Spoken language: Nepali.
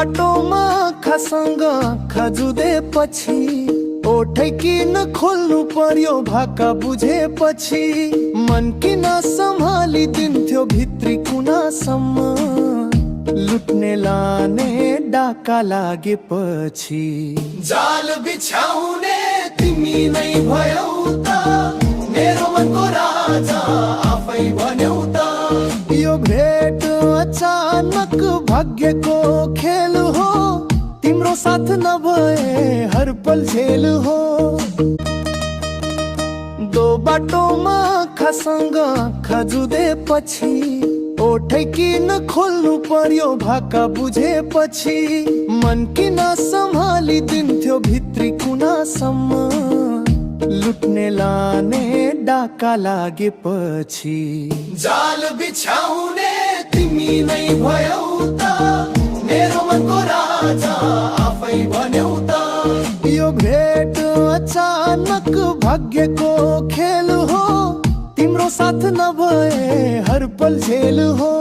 बाटोमा खासँग खजुदे पछि ओठै किन खोल्नु पर्यो भाका बुझेपछि मन किन सम्हाली दिन्थ्यो भित्री कुनासम्म लुट्ने लाने डाका लागेपछि जाल बिछाउने तिमी नै भयौ त मेरो मनको राजा आफै भन्यौ त यो भेट अचानक भाग्यको खेल हो तिम्रो साथ नभए हर पल झेल हो दो बाटोमा खासँग खजुदे पछि ओठै किन खोल्नु पर्यो भाका बुझेपछि मन किन सम्हाली दिन्थ्यो भित्री कुनासम्म लुट्ने लाने डाका लागेपछि जाल बिछाउने तिमी नै भयौ त मेरो मनको राजा आफै भन्यौ त यो भेट अचानक भाग्यको खेल हो तिम्रो साथ नभए हर पल झेल हो।